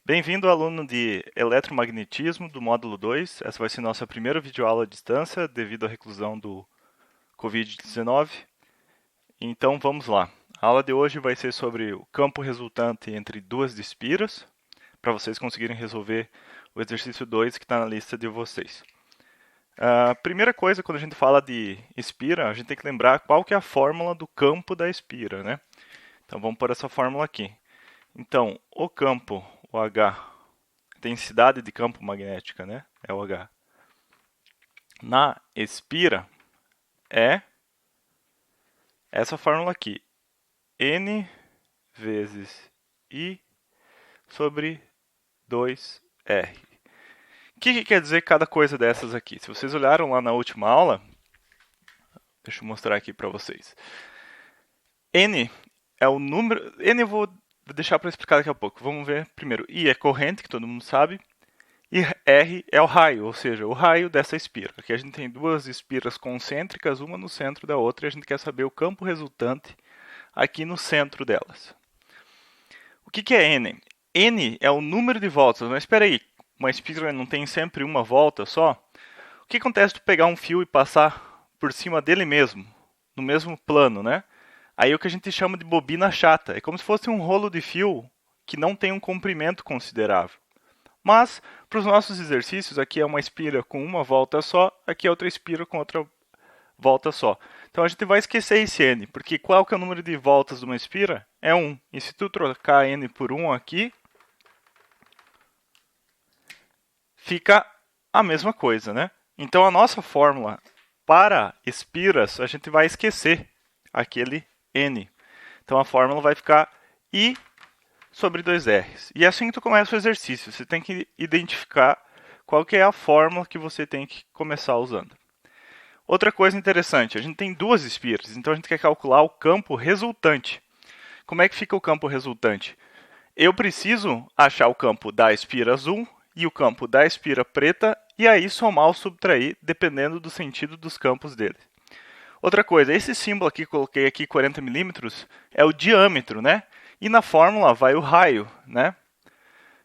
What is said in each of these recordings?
Bem-vindo, aluno de Eletromagnetismo do módulo 2. Essa vai ser nossa primeira videoaula à distância devido à reclusão do Covid-19. Então vamos lá. A aula de hoje vai ser sobre o campo resultante entre duas dispiras, para vocês conseguirem resolver o exercício 2 que está na lista de vocês. A primeira coisa, quando a gente fala de espira, a gente tem que lembrar qual que é a fórmula do campo da espira, né? Então vamos pôr essa fórmula aqui. Então, o campo, o H, densidade de campo magnética, né? É o H. Na espira é essa fórmula aqui. N vezes I sobre 2R. O que quer dizer cada coisa dessas aqui? Se vocês olharam lá na última aula, deixa eu mostrar aqui para vocês. N é o número... N eu vou deixar para explicar daqui a pouco. Vamos ver primeiro. I é corrente, que todo mundo sabe. E R é o raio, ou seja, o raio dessa espira. Aqui a gente tem duas espiras concêntricas, uma no centro da outra, e a gente quer saber o campo resultante aqui no centro delas. O que é N? N é o número de voltas, mas espera aí, uma espira não tem sempre uma volta só? O que acontece se tu pegar um fio e passar por cima dele mesmo, no mesmo plano, né? Aí é o que a gente chama de bobina chata. É como se fosse um rolo de fio que não tem um comprimento considerável. Mas, para os nossos exercícios, aqui é uma espira com uma volta só, aqui é outra espira com outra volta só. Então a gente vai esquecer esse n, porque qual que é o número de voltas de uma espira? É 1. E se tu trocar n por 1 aqui, fica a mesma coisa, né? Então a nossa fórmula para espiras, a gente vai esquecer aquele n. Então a fórmula vai ficar I sobre 2Rs. E é assim que tu começa o exercício. Você tem que identificar qual que é a fórmula que você tem que começar usando. Outra coisa interessante, a gente tem duas espiras, então a gente quer calcular o campo resultante. Como é que fica o campo resultante? Eu preciso achar o campo da espira azul e o campo da espira preta e aí somar ou subtrair, dependendo do sentido dos campos deles. Outra coisa, esse símbolo aqui que coloquei aqui, 40 milímetros, é o diâmetro, né? E na fórmula vai o raio, né?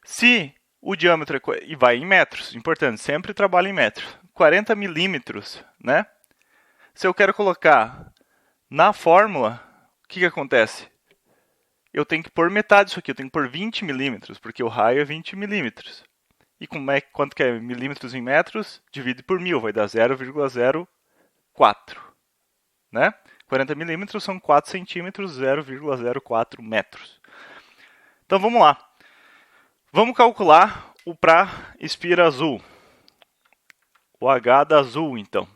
Se o diâmetro e vai em metros, importante, sempre trabalha em metros. 40 milímetros, né? Se eu quero colocar na fórmula, o que acontece? Eu tenho que pôr metade disso aqui, eu tenho que pôr 20 milímetros, porque o raio é 20 milímetros. E quanto que é milímetros em metros? Divide por 1000, vai dar 0,04, né? 40 milímetros são 4 centímetros, 0,04 metros. Então vamos lá. Vamos calcular o para espira azul. O H da azul, então.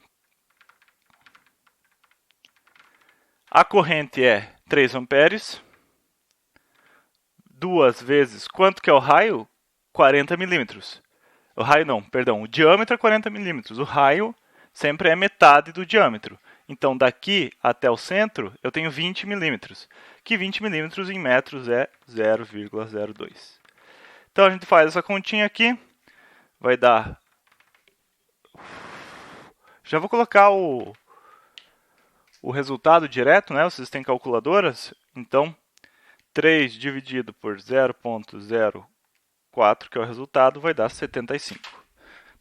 A corrente é 3 amperes. 2 vezes, quanto que é o raio? 40 milímetros. O raio não, perdão, o diâmetro é 40 milímetros. O raio sempre é metade do diâmetro. Então, daqui até o centro, eu tenho 20 milímetros. Que 20 milímetros em metros é 0,02. Então, a gente faz essa continha aqui. Vai dar... Já vou colocar o resultado direto, né? Vocês têm calculadoras. Então, 3 dividido por 0,04, que é o resultado, vai dar 75.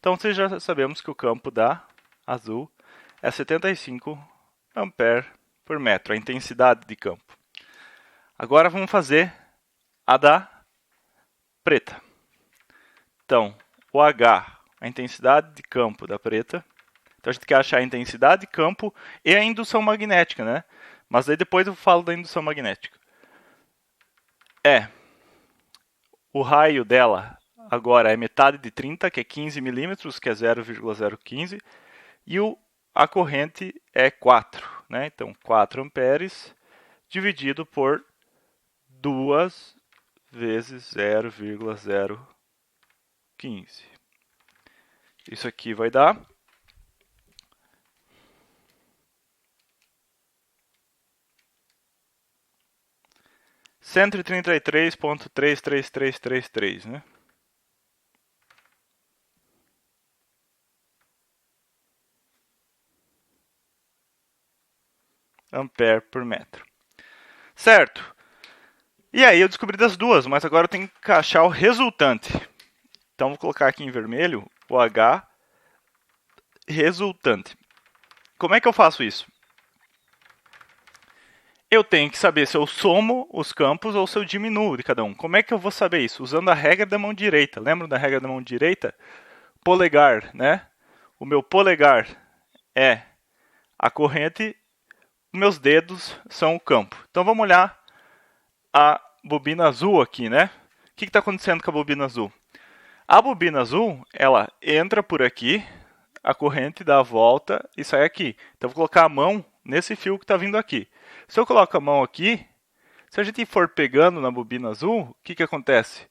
Então, vocês já sabemos que o campo da azul é 75 ampere por metro, a intensidade de campo. Agora vamos fazer a da preta. Então, o H, a intensidade de campo da preta. Então, a gente quer achar a intensidade de campo e a indução magnética, né? Mas aí depois eu falo da indução magnética. O raio dela agora é metade de 30, que é 15 milímetros, que é 0,015. E a corrente é 4, né? Então, 4 amperes dividido por 2 vezes 0,015. Isso aqui vai dar 133,33333, né? Ampere por metro. Certo. E aí eu descobri das duas, mas agora eu tenho que achar o resultante. Então vou colocar aqui em vermelho o H resultante. Como é que eu faço isso? Eu tenho que saber se eu somo os campos ou se eu diminuo de cada um. Como é que eu vou saber isso? Usando a regra da mão direita. Lembram da regra da mão direita? Polegar, né? O meu polegar é a corrente, meus dedos são o campo. Então vamos olhar a bobina azul aqui, né? O que está acontecendo com a bobina azul? A bobina azul, ela entra por aqui, a corrente dá a volta e sai aqui. Então vou colocar a mão nesse fio que está vindo aqui. Se eu coloco a mão aqui, se a gente for pegando na bobina azul, o que acontece?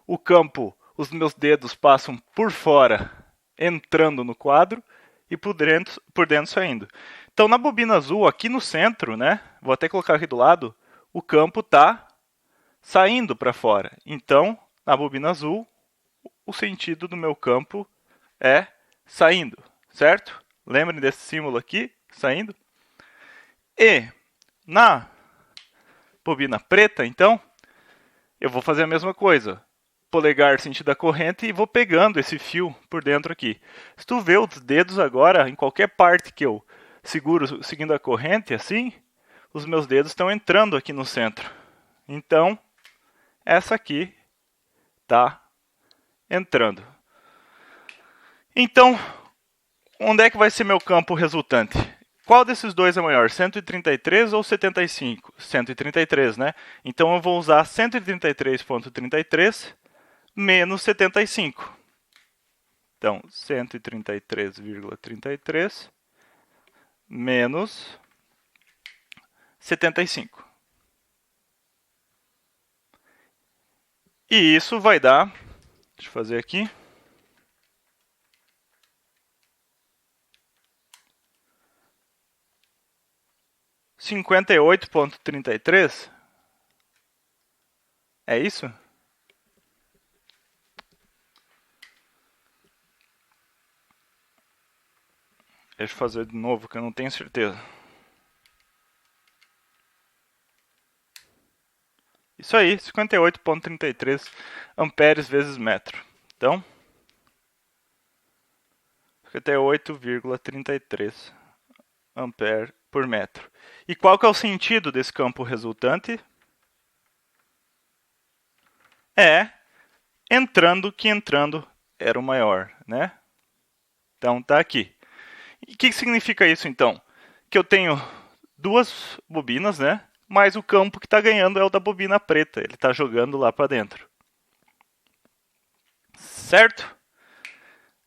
O campo, os meus dedos passam por fora, entrando no quadro, e por dentro saindo. Então na bobina azul, aqui no centro, né? Vou até colocar aqui do lado, o campo está saindo para fora. Então, na bobina azul, o sentido do meu campo é saindo, certo? Lembrem desse símbolo aqui, saindo. E na bobina preta, então, eu vou fazer a mesma coisa. Polegar sentido da corrente e vou pegando esse fio por dentro aqui. Se tu vê os dedos agora, em qualquer parte que eu seguro seguindo a corrente, assim, os meus dedos estão entrando aqui no centro. Então, essa aqui está entrando. Então, onde é que vai ser meu campo resultante? Qual desses dois é maior, 133 ou 75? 133, né? Então eu vou usar 133.33 menos 75. Então, 133,33 menos 75. E isso vai dar, deixa eu fazer aqui, 58,33. É isso? Deixa eu fazer de novo, que eu não tenho certeza. Isso aí, 58,33 amperes vezes metro. Então, 58,33 ampere por metro. E qual que é o sentido desse campo resultante? É entrando que entrando era o maior, né? Então tá aqui. E o que significa isso então? Que eu tenho duas bobinas, né? Mas o campo que está ganhando é o da bobina preta. Ele está jogando lá para dentro. Certo?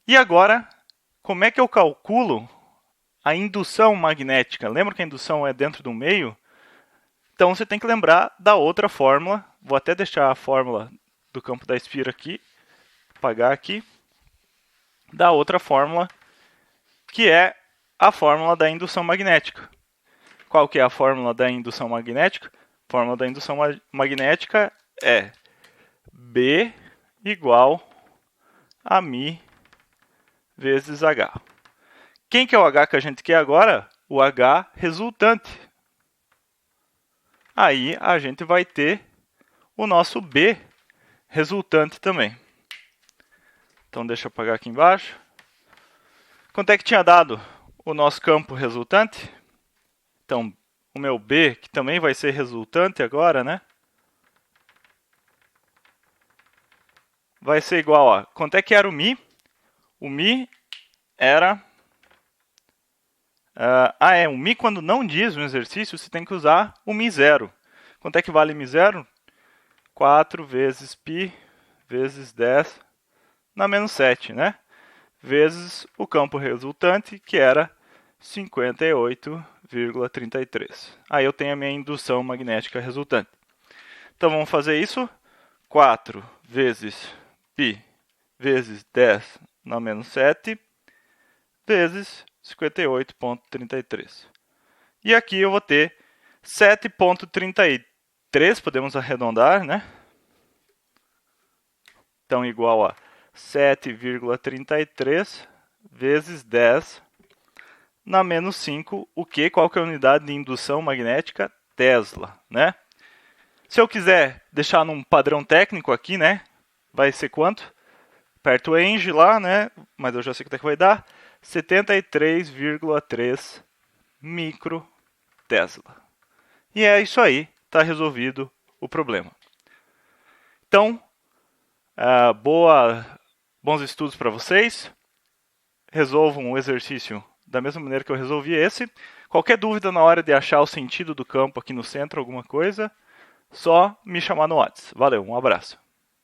E agora, como é que eu calculo a indução magnética? Lembra que a indução é dentro do meio? Então você tem que lembrar da outra fórmula. Vou até deixar a fórmula do campo da esfera aqui. Apagar aqui. Da outra fórmula, que é a fórmula da indução magnética. Qual que é a fórmula da indução magnética? A fórmula da indução magnética é B igual a μ vezes H. Quem que é o H que a gente quer agora? O H resultante. Aí a gente vai ter o nosso B resultante também. Então deixa eu apagar aqui embaixo. Quanto é que tinha dado o nosso campo resultante? Então, o meu B, que também vai ser resultante agora, né? Vai ser igual a... Quanto é que era o μ? O μ era... o μ quando não diz no exercício, você tem que usar o μ0. Quanto é que vale μ0? 4 vezes π vezes 10 na menos 7, né? Vezes o campo resultante, que era 58,33. Aí eu tenho a minha indução magnética resultante. Então vamos fazer isso. 4 vezes π vezes 10 na menos 7 vezes 58,33. E aqui eu vou ter 7,33, podemos arredondar, né? Então igual a 7,33 vezes 10 na menos 5, o que? Qual que é a unidade de indução magnética? Tesla, né? Se eu quiser deixar num padrão técnico aqui, né? Vai ser quanto? Aperto o Eng lá, né? Mas eu já sei quanto é que vai dar. 73,3 micro Tesla. E é isso aí, está resolvido o problema. Então, bons estudos para vocês. Resolvam o exercício da mesma maneira que eu resolvi esse. Qualquer dúvida na hora de achar o sentido do campo aqui no centro, alguma coisa, só me chamar no WhatsApp. Valeu, um abraço.